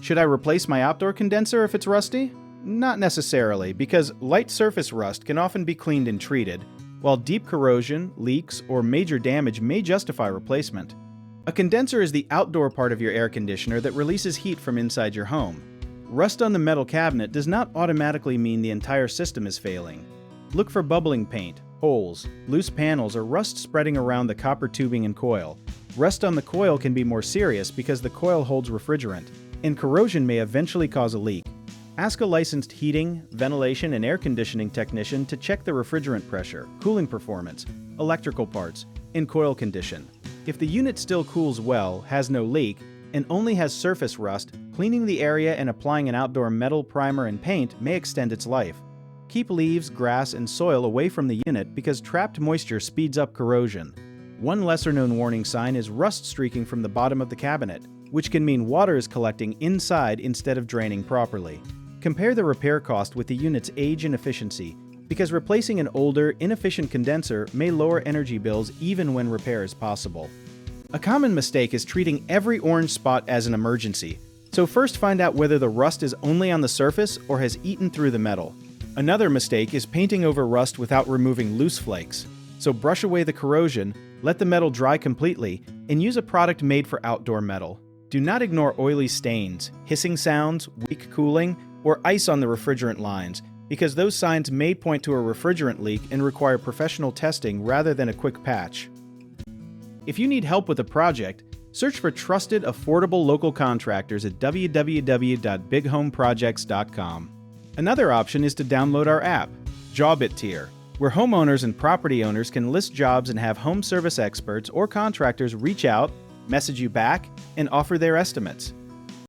Should I replace my outdoor condenser if it's rusty? Not necessarily, because light surface rust can often be cleaned and treated, while deep corrosion, leaks, or major damage may justify replacement. A condenser is the outdoor part of your air conditioner that releases heat from inside your home. Rust on the metal cabinet does not automatically mean the entire system is failing. Look for bubbling paint, holes, loose panels, or rust spreading around the copper tubing and coil. Rust on the coil can be more serious because the coil holds refrigerant, and corrosion may eventually cause a leak. Ask a licensed heating, ventilation, and air conditioning technician to check the refrigerant pressure, cooling performance, electrical parts, and coil condition. If the unit still cools well, has no leak, and only has surface rust, cleaning the area and applying an outdoor metal primer and paint may extend its life. Keep leaves, grass, and soil away from the unit because trapped moisture speeds up corrosion. One lesser-known warning sign is rust streaking from the bottom of the cabinet, which can mean water is collecting inside instead of draining properly. Compare the repair cost with the unit's age and efficiency, because replacing an older, inefficient condenser may lower energy bills even when repair is possible. A common mistake is treating every orange spot as an emergency, so first find out whether the rust is only on the surface or has eaten through the metal. Another mistake is painting over rust without removing loose flakes, so brush away the corrosion, let the metal dry completely, and use a product made for outdoor metal. Do not ignore oily stains, hissing sounds, weak cooling, or ice on the refrigerant lines, because those signs may point to a refrigerant leak and require professional testing rather than a quick patch. If you need help with a project, search for trusted, affordable local contractors at www.bighomeprojects.com. Another option is to download our app, Jobit Tier, where homeowners and property owners can list jobs and have home service experts or contractors reach out, message you back, and offer their estimates.